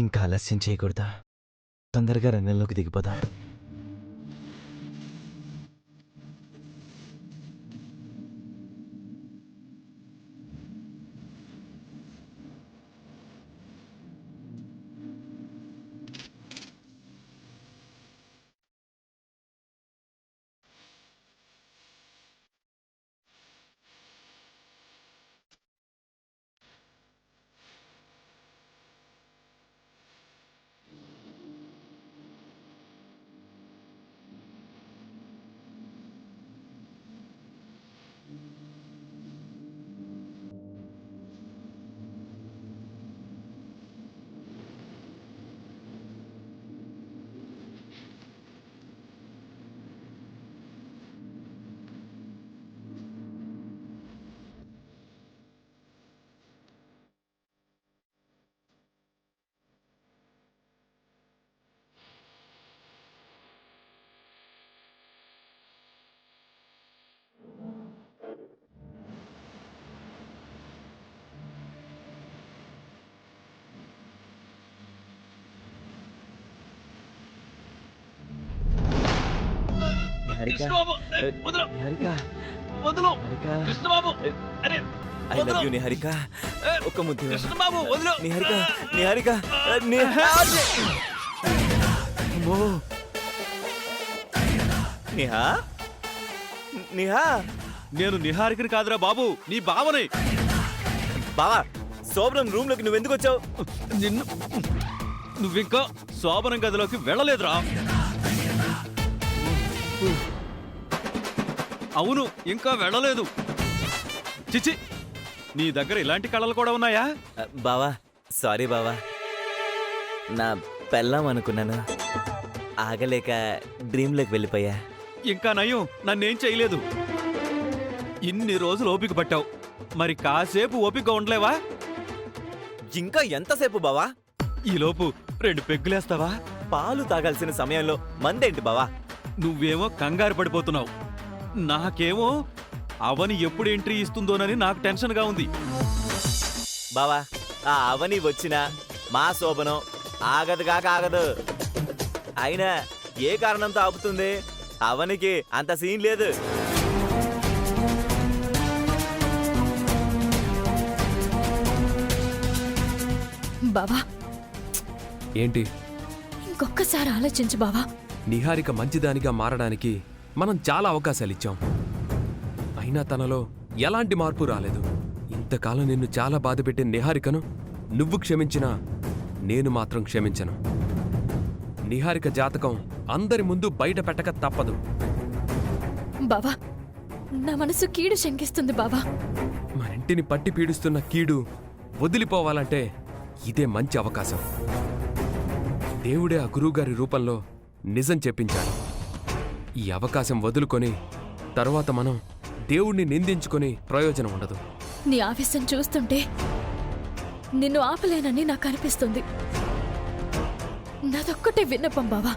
ఇంకా ఆలస్యం చేయకూడదా? తొందరగా రంగంలోకి దిగిపోదాం. కృష్ణబాబు వదలు వదలు కృష్ణబాబు అరే ఐ లవ్ యు నిహారిక. ఒక ముద్దు. కృష్ణబాబు వదలు నిహారిక నిహారిక అమ్మో. నిహా నిహా. నేను నిహారికని కాదురా బాబు, నీ బావని. బావా, శోభనం రూమ్ లోకి నువ్వెందుకు వచ్చావు? నిన్ను నువ్వింకా శోభనం గదిలోకి వెళ్ళలేదురా. అవును, ఇంకా వెళ్ళలేదు. చిచి, నీ దగ్గర ఇలాంటి కళలు కూడా ఉన్నాయా? బావా సారీ బావా, నా పెళ్ళాం అనుకున్నాను, ఆగలేక డ్రీమ్లోకి వెళ్ళిపోయా. ఇంకా నయం, నన్నేం చేయలేదు. ఇన్ని రోజులు ఓపిక పట్టావు, మరి కాసేపు ఓపిక ఉండలేవా? ఇంకా ఎంతసేపు బావా? ఈలోపు 2 పెగ్గులేస్తావా? పాలు తాగాల్సిన సమయంలో మందేంటి బావా? నువ్వేమో కంగారు పడిపోతున్నావు, నాకేమో అవని ఎప్పుడు ఎంట్రీ ఇస్తుందోనని నాకు టెన్షన్గా ఉంది. బావా, ఆ అవని వచ్చినా మా శోభనం ఆగదుగాక ఆగదు. అయినా ఏ కారణంతో ఆపుతుంది? అవనికి అంత సీన్ లేదు. బావా, ఏంటి? ఇంకొక్కసారి ఆలోచించు బావా. నిహారిక మంచిదానిగా మారడానికి మనం చాలా అవకాశాలిచ్చాం, అయినా తనలో ఎలాంటి మార్పు రాలేదు. ఇంతకాలం నిన్ను చాలా బాధపెట్టిన నిహారికను నువ్వు క్షమించినా నేను మాత్రం క్షమించను. నిహారిక జాతకం అందరి ముందు బయట పెట్టక తప్పదు. బావా, నా మనసు కీడు శంకిస్తుంది బావా. మనింటిని పట్టి పీడిస్తున్న కీడు వదిలిపోవాలంటే ఇదే మంచి అవకాశం. దేవుడే ఆ గురువుగారి రూపంలో నిజం చెప్పించాడు. ఈ అవకాశం వదులుకొని తరువాత మనం దేవుణ్ణి నిందించుకొని ప్రయోజనం ఉండదు. నీ ఆవేశం చూస్తుంటే నిన్ను ఆపలేనని నాకు అనిపిస్తుంది. నాదొక్కటే విన్నపం బావా,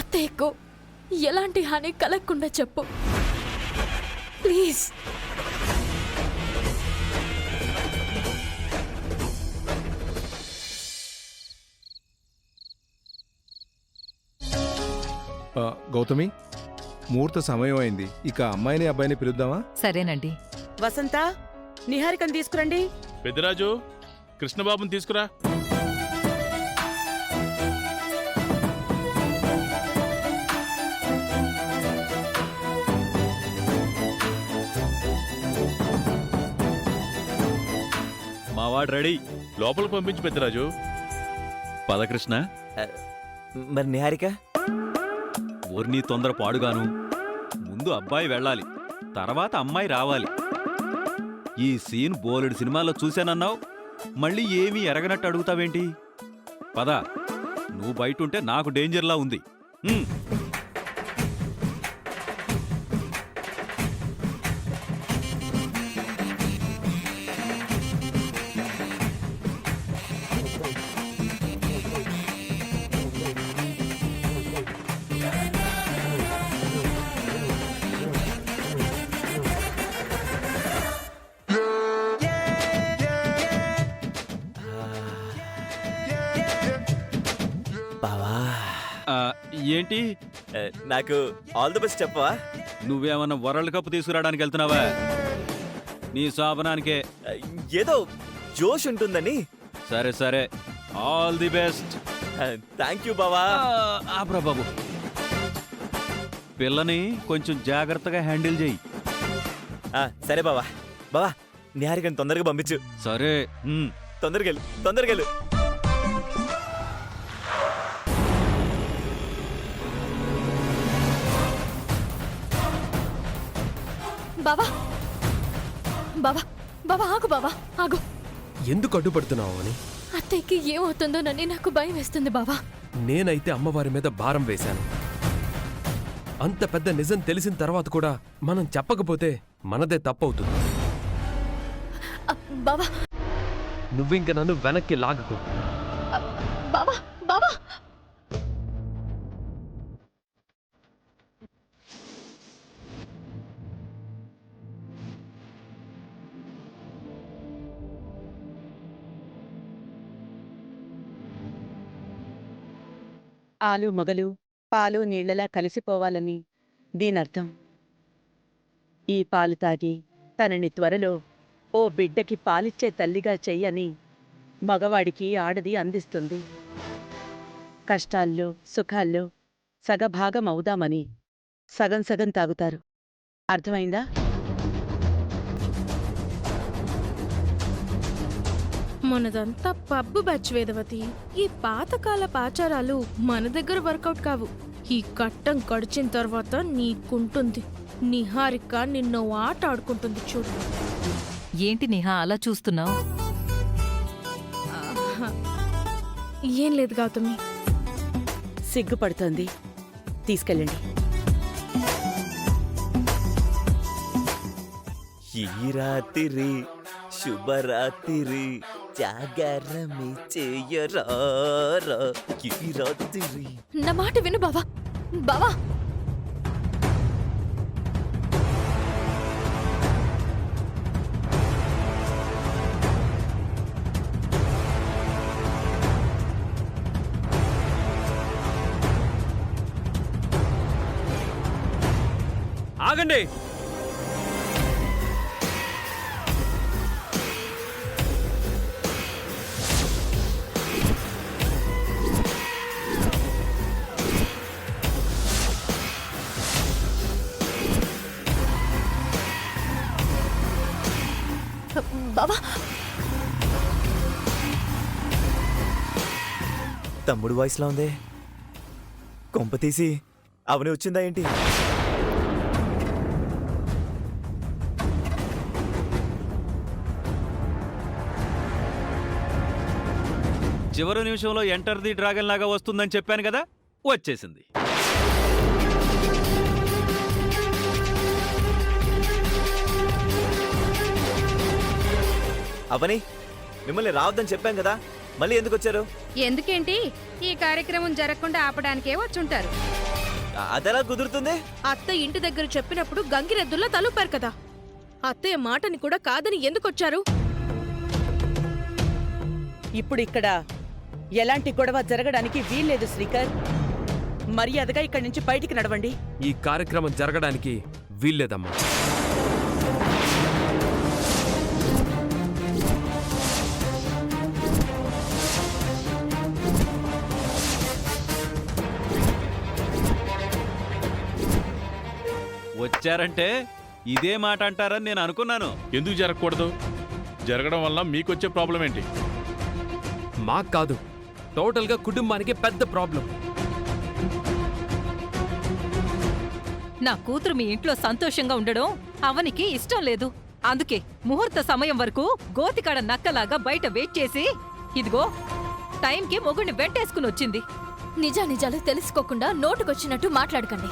అత్తయ్యకు ఎలాంటి హాని కలగకుండా చెప్పు ప్లీజ్. గౌతమి, ముహూర్త సమయం అయింది, ఇక అమ్మాయిని అబ్బాయిని పిలుద్దామా? సరేనండి. వసంత, నిహారికను తీసుకురండి. పెద్దరాజు, కృష్ణబాబుని తీసుకురా. మావాడు రెడీ, లోపలికి పంపించి పెద్దరాజు. పదకృష్ణ. మరి నిహారిక? ఊర్నీ తొందర పాడుగాను. ముందు అబ్బాయి వెళ్ళాలి, తర్వాత అమ్మాయి రావాలి. ఈ సీన్ బోలెడు సినిమాల్లో చూశానన్నావు, మళ్ళీ ఏమీ ఎరగనట్టు అడుగుతావేంటి? పద, నువ్వు బయటుంటే నాకు డేంజర్లా ఉంది. ఆ, ఏంటి నాకు ఆల్ ది బెస్ట్ చెప్పవా? నువ్వేమన్నా వరల్డ్ కప్ తీసుకురావడానికి వెళ్తున్నావా? నీ శోభనానికే. ఏదో జోష్ ఉంటుందని. సరే సరే, all the best. Thank you బావా. ఆబ్రా బాబు, పిల్లని కొంచెం జాగ్రత్తగా హ్యాండిల్ చేయి. సరే బావా. బావా, నిహారికని తొందరగా పంపించు. సరే. తొందరగా వెళ్ళు, తొందరగా వెళ్ళు. బావా బావా బావా ఆగు, బావా ఆగు. ఎందుకు అడ్డుపడుతున్నావు అని? అత్తయ్యకి ఏమవుతుందోనని నాకు భయం వేస్తుంది బావా. నేనైతే అమ్మవారి మీద భారం వేశాను. అంత పెద్ద నిజం తెలిసిన తర్వాత కూడా మనం చెప్పకపోతే మనదే తప్పవుతుంది. బావా నువ్వింక నన్ను వెనక్కి లాగకు. బావా బావా ఆలు మొగలు పాలు నీళ్లలా కలిసిపోవాలని దీనర్థం. ఈ పాలు తాగి తనని త్వరలో ఓ బిడ్డకి పాలిచ్చే తల్లిగా చెయ్యని మగవాడికి ఆడది అందిస్తుంది. కష్టాల్లో సుఖాల్లో సగభాగం అవుదామని సగం సగం తాగుతారు. అర్థమైందా? మనదంతా పబ్బు బ్యాచ్ వేదవతి. ఈ పాతకాల ఆచారాలు మన దగ్గర వర్కౌట్ కావు. ఈ కట్టం కడిచిన తర్వాత నీకుంటుంది. నిహారిక నిన్నో ఆట ఆడుకుంటుంది చూడు. ఏంటి నిహా అలా చూస్తున్నావు? ఏం లేదు గౌతమి. సిగ్గుపడుతోంది. తీసుకెళ్ళండి. ఈ రాత్రి శుభరాత్రి జాగరమి చేయరా. ఈ రాత్రి. నా మాట విను బావా. బావా ఆగండి. బావా తమ్ముడు వాయిస్లా ఉందే. కొంప తీసి అవని వచ్చిందా ఏంటి? చివరి నిమిషంలో ఎంటర్ ది డ్రాగన్ లాగా వస్తుందని చెప్పాను కదా, వచ్చేసింది. అవని, మిమ్మల్ని రావద్దని చెప్పాం కదా, మళ్ళీ ఎందుకు వచ్చారు? ఎందుకేంటి, ఈ కార్యక్రమం జరగకుండా ఆపడానికే వచ్చుంటారు. అదెలా కుదురుతుంది? అత్త ఇంటి దగ్గర చెప్పినప్పుడు గంగిరెద్దుల్లా తలుపారు కదా. అత్తయ్య మాటని కూడా కాదని ఎందుకొచ్చారు? ఇప్పుడు ఇక్కడ ఎలాంటి గొడవ జరగడానికి వీల్లేదు శ్రీకర్. మర్యాదగా ఇక్కడి నుంచి బయటికి నడవండి. ఈ కార్యక్రమం జరగడానికి వీల్లేదమ్మా. వచ్చారంటే ఇదే మాట అంటారని నేను అనుకున్నాను. ఎందుకు జరగకూడదు? జరగడం వల్ల మీకొచ్చే ప్రాబ్లం ఏంటి? మాకు కాదు, టోటల్గా కుటుంబానికి పెద్ద ప్రాబ్లం. నా కూతురు మీ ఇంట్లో సంతోషంగా ఉండడం అవనికి ఇష్టం లేదు. అందుకే ముహూర్త సమయం వరకు గోతికాడ నక్కలాగా బయట వెయిట్ చేసి ఇదిగో టైంకి మొగుడిని వెంటేసుకుని వచ్చింది. నిజాలు తెలుసుకోకుండా నోటుకొచ్చినట్టు మాట్లాడకండి.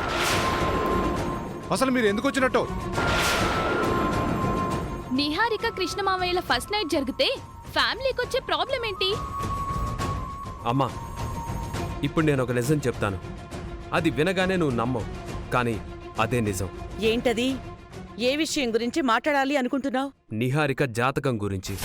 అసలు మీరు ఎందుకు వచ్చినట్టు? నిహారిక కృష్ణమామయ్యల ఫస్ట్ నైట్ జరిగితే ఫ్యామిలీకి వచ్చే ప్రాబ్లం ఏంటి? అమ్మా, ఇప్పుడు నేను ఒక నిజం చెప్తాను. అది వినగానే నువ్వు నమ్మవు, కానీ అదే నిజం. ఏంటది? ఏ విషయం గురించి మాట్లాడాలి అనుకుంటున్నావు? నిహారిక జాతకం గురించి.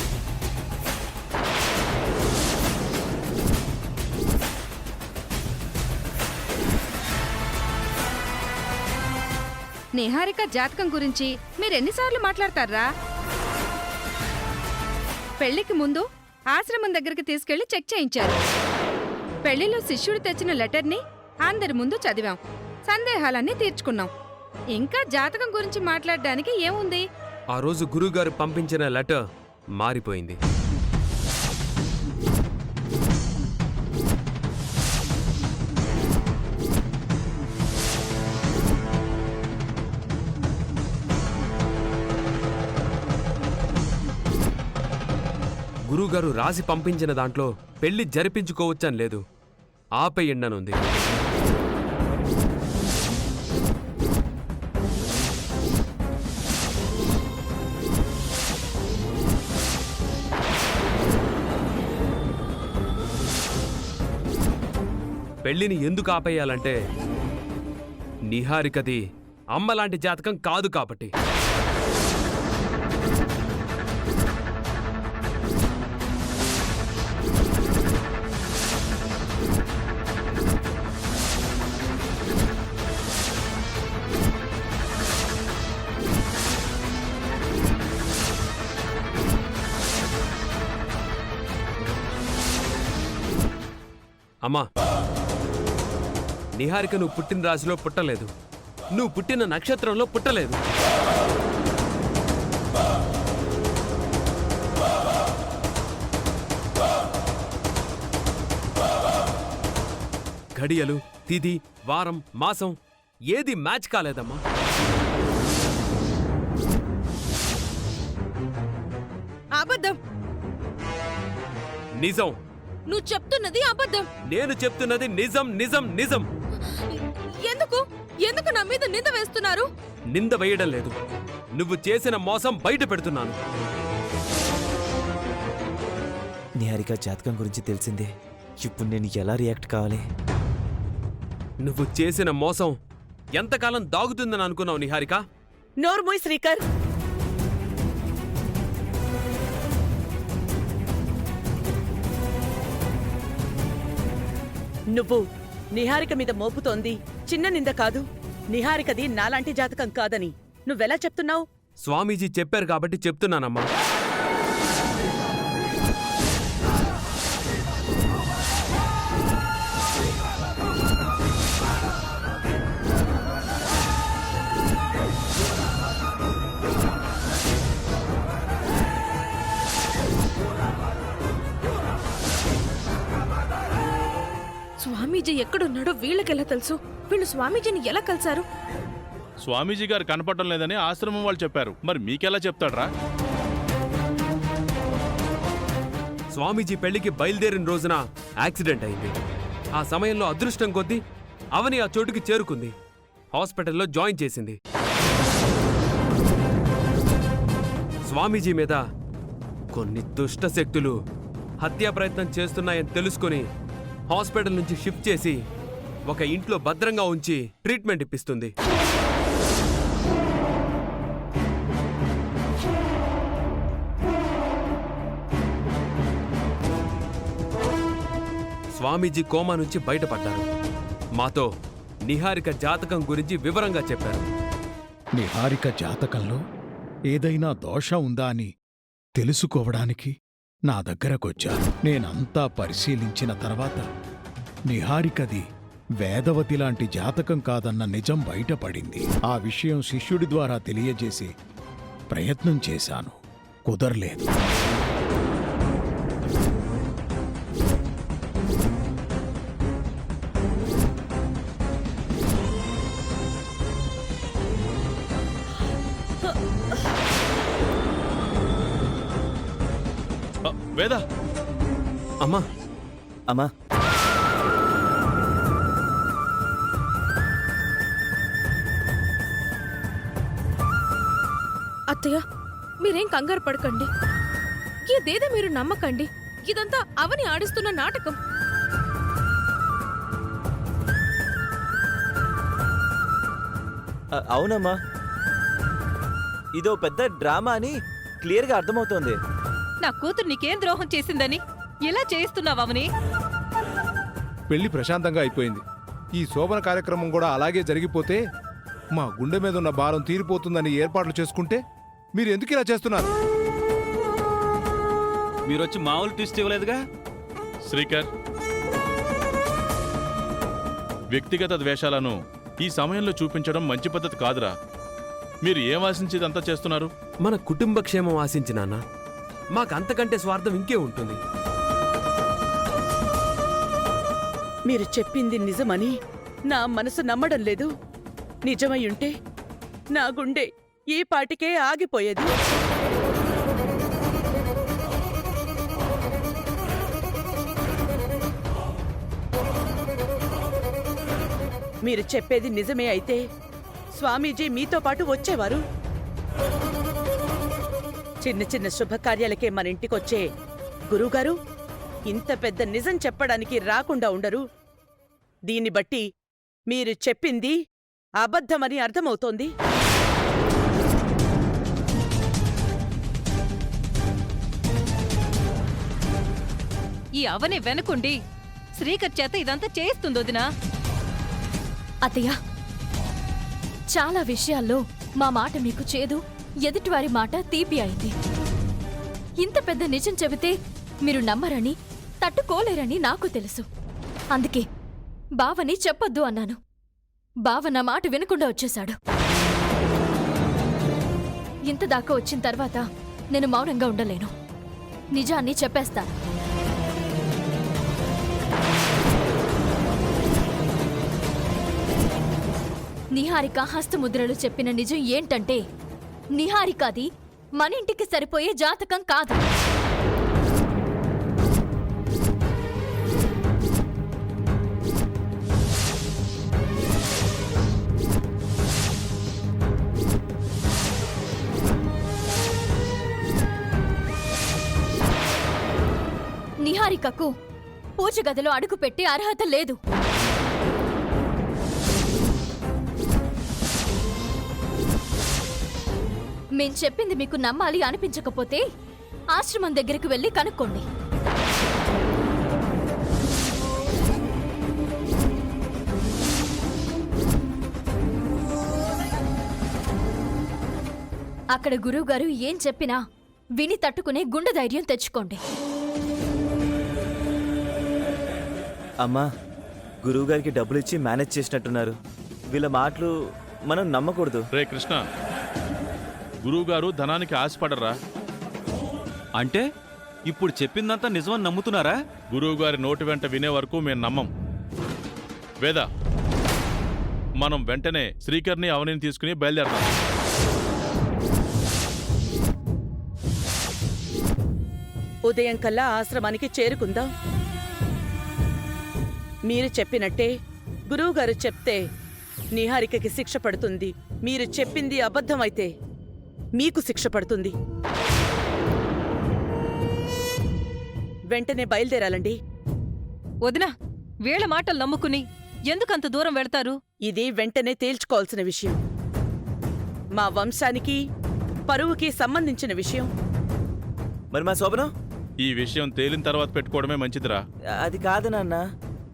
నిహారిక జాతకం గురించి మీరెన్నిసార్లు మాట్లాడతారా? పెళ్లికి ముందు ఆశ్రమం దగ్గరికి తీసుకెళ్లి చెక్ చేయించారు. పెళ్లిలో శిష్యుడు తెచ్చిన లెటర్ని అందరి ముందు చదివాం. సందేహాలన్నీ తీర్చుకున్నాం. ఇంకా జాతకం గురించి మాట్లాడడానికి ఏముంది? ఆ రోజు గురువుగారు పంపించిన లెటర్ మారిపోయింది. గురువుగారు రాసి పంపించిన దాంట్లో పెళ్లి జరిపించుకోవచ్చని లేదు, ఆపేయండనుంది. పెళ్లిని ఎందుకు ఆపేయాలంటే నిహారికది అమ్మలాంటి జాతకం కాదు కాబట్టి. అమ్మా, నిహారిక నువ్వు పుట్టిన రాశిలో పుట్టలేదు, నువ్వు పుట్టిన నక్షత్రంలో పుట్టలేదు. ఘడియలు, తిథి, వారం, మాసం ఏది మ్యాచ్ కాలేదమ్మా. అబద్ధం. నిజం. నువ్వు చెప్తున్నది అబద్ధం. నేను చెప్తున్నది నిజం, నిజం, నిజం. ఎందుకు ఎందుకు నా మీద నింద వేస్తున్నారు? నింద వేయడం లేదు, నువ్వు చేసిన మోసం బయట పెడుతున్నాను. నిహారిక జాతకం గురించి తెలిసిందే. ఇప్పుడు నేను ఎలా రియాక్ట్ కావాలి? నువ్వు చేసిన మోసం ఎంతకాలం దాగుతుందని అనుకున్నావు నిహారిక? నోర్మోయ్ శ్రీకర్. నువ్వు నిహారిక మీద మోపుతోంది చిన్న నింద కాదు. నిహారికది నాలాంటి జాతకం కాదని నువ్వెలా చెప్తున్నావు? స్వామీజీ చెప్పారు కాబట్టి చెప్తున్నానమ్మా. స్వామీజీ ఎక్కడున్నాడో వీళ్ళకెలా తెలుసు? వీళ్ళు స్వామీజీని ఎలా కలిశారు? స్వామీజీ గారు కనపడటం లేదని ఆశ్రమం వాళ్ళు చెప్పారు. మరి మీకెలా చెప్తాడ్రా? స్వామీజీ పెళ్లికి బయలుదేరిన రోజున యాక్సిడెంట్ అయింది. ఆ సమయంలో అదృష్టం కొద్దీ అవని ఆ చోటుకి చేరుకుంది. హాస్పిటల్లో జాయిన్ చేసింది. స్వామీజీ మీద కొన్ని దుష్ట శక్తులు హత్యా ప్రయత్నం చేస్తున్నాయని తెలుసుకొని హాస్పిటల్ నుంచి షిఫ్ట్ చేసి ఒక ఇంట్లో భద్రంగా ఉంచి ట్రీట్మెంట్ ఇప్పిస్తుంది. స్వామీజీ కోమా నుంచి బయటపడ్డారు. మాతో నిహారిక జాతకం గురించి వివరంగా చెప్పారు. నిహారిక జాతకంలో ఏదైనా దోషం ఉందా అని తెలుసుకోవడానికి నా దగ్గరకొచ్చారు. నేనంతా పరిశీలించిన తర్వాత నిహారికది వేదవతి లాంటి జాతకం కాదన్న నిజం బయటపడింది. ఆ విషయం శిష్యుడి ద్వారా తెలియజేసే ప్రయత్నం చేశాను, కుదరలేదు. వేద, అమ్మా అమ్మా, అత్తయ్య, మీరేం కంగారు పడకండి. ఇదేదో మీరు నమ్మకండి. ఇదంతా అవని ఆడిస్తున్న నాటకం. అవునమ్మా, ఇదో పెద్ద డ్రామా అని క్లియర్గా అర్థమవుతోంది. నా కూతురు నీకేం ద్రోహం చేసిందని ఇలా చేయిస్తున్నావని? పెళ్లి ప్రశాంతంగా అయిపోయింది. ఈ శోభన కార్యక్రమం కూడా అలాగే జరిగిపోతే మా గుండె మీద ఉన్న భారం తీరిపోతుందని ఏర్పాట్లు చేసుకుంటే మీరు ఎందుకు ఇలా చేస్తున్నారు? మీరొచ్చి మామూలు ట్విస్ట్ ఇవ్వలేదుగా. శ్రీకర్, వ్యక్తిగత ద్వేషాలను ఈ సమయంలో చూపించడం మంచి పద్ధతి కాదురా. మీరు ఏం ఆశించి ఇదంతా చేస్తున్నారు? మన కుటుంబ క్షేమం ఆశించి నాన్న. మాకంతకంటే స్వార్థం ఇంకే ఉంటుంది. మీరు చెప్పింది నిజమని నా మనసు నమ్మడం లేదు. నిజమై ఉంటే నా గుండె ఈ పాటికే ఆగిపోయేది. మీరు చెప్పేది నిజమే అయితే స్వామీజీ మీతో పాటు వచ్చేవారు. చిన్న చిన్న శుభకార్యాలకే మన ఇంటికొచ్చే గురువుగారు ఇంత పెద్ద నిజం చెప్పడానికి రాకుండా ఉండరు. దీన్ని బట్టి మీరు చెప్పింది అబద్ధమని అర్థమవుతోంది. ఈ అవనే వెనకుండి శ్రీకర్ చేత ఇదంతా చేయిస్తుంది వదినా. అత్తయ్య, చాలా విషయాల్లో మా మాట మీకు చేదు, ఎదుటివారి మాట తీపి అయింది. ఇంత పెద్ద నిజం చెబితే మీరు నమ్మరని, తట్టుకోలేరని నాకు తెలుసు. అందుకే బావని చెప్పొద్దు అన్నాను. బావ నా మాట వినకుండా వచ్చేశాడు. ఇంతదాకా వచ్చిన తర్వాత నేను మౌనంగా ఉండలేను. నిజాన్ని చెప్పేస్తాను. నిహారిక హస్తముద్రలు చెప్పిన నిజం ఏంటంటే, నిహారికది మన ఇంటికి సరిపోయే జాతకం కాదు. నిహారికకు పూజ గదిలో అడుగుపెట్టే అర్హత లేదు. మేం చెప్పింది మీకు నమ్మాలి అనిపించకపోతే ఆశ్రమం దగ్గరికి వెళ్ళి కనుక్కోండి. అక్కడ గురువుగారు ఏం చెప్పినా విని తట్టుకునే గుండె ధైర్యం తెచ్చుకోండి. అమ్మా, గురువుగారికి డబ్బులు ఇచ్చి మేనేజ్ చేసినట్టున్నారు. వీళ్ళ మాటలు మనం నమ్మకూడదు. రే కృష్ణ, గురువుగారు ధనానికి ఆశపడరా? అంటే ఇప్పుడు చెప్పిందంతా నిజమని నమ్ముతున్నారా? గురువుగారి నోటి వెంట వినే వరకు మేము నమ్మం. వేద, మనం వెంటనే శ్రీకర్ని అవనిని తీసుకుని బయలుదేరదాం. ఉదయం కల్లా ఆశ్రమానికి చేరుకుందాం. మీరు చెప్పినట్టే గురువుగారు చెప్తే నిహారికకి శిక్ష పడుతుంది. మీరు చెప్పింది అబద్ధమైతే మీకు శిక్ష పడుతుంది. వెంటనే బయలుదేరాలండి. వదినా, వీళ్ళ మాటలు నమ్ముకుని ఎందుకంత దూరం వెళ్తారు? ఇది వెంటనే తేల్చుకోవాల్సిన విషయం. మా వంశానికి పరువుకి సంబంధించిన విషయం. మరి మా శోభనం? ఈ విషయం తేలిన తర్వాత పెట్టుకోవడమే మంచిదిరా. అది కాదు నాన్న.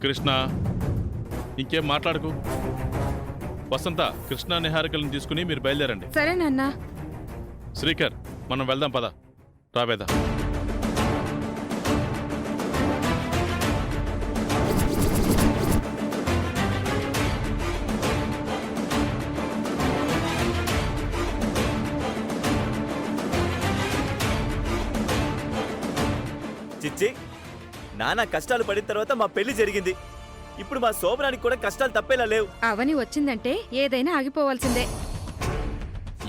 కృష్ణ, ఇంకేం మాట్లాడకు. వసంత, కృష్ణ నిహారికలను తీసుకుని మీరు బయలుదేరండి. సరే నాన్నా. శ్రీకర్, మనం వెళ్దాం పద. రావేదా. చిచ్చి, నాన్న కష్టాలు పడిన తర్వాత మా పెళ్లి జరిగింది. ఇప్పుడు మా శోభనానికి కూడా కష్టాలు తప్పేలా లేవు. అవని వచ్చిందంటే ఏదైనా ఆగిపోవాల్సిందే.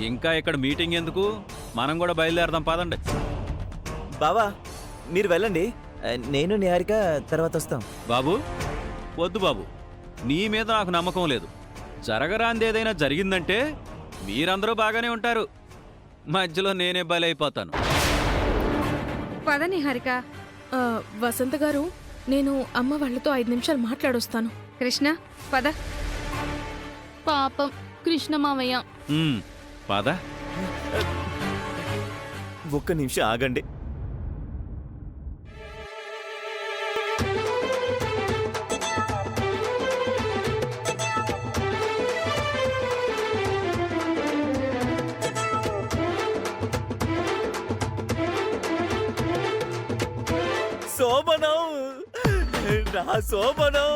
ఇంకా ఇక్కడ మీటింగ్ ఎందుకు? మనం కూడా బయలుదేరదాం పదండి. బావా, మీరు వెళ్ళండి. నేను నిహారిక తర్వాత వస్తాం. బాబు, వద్దు బాబు, నీ మీద నాకు నమ్మకం లేదు. జరగరాందేదైనా జరిగిందంటే మీరందరూ బాగానే ఉంటారు, మధ్యలో నేనే బలైపోతాను. పద నిహారిక. వసంత గారు, నేను అమ్మ వాళ్ళతో 5 నిమిషాలు మాట్లాడొస్తాను. కృష్ణ, పద. పాపం కృష్ణ మావయ్య. పద. ఒక్క నిమిషం ఆగండి. శోభనం నా శోభనం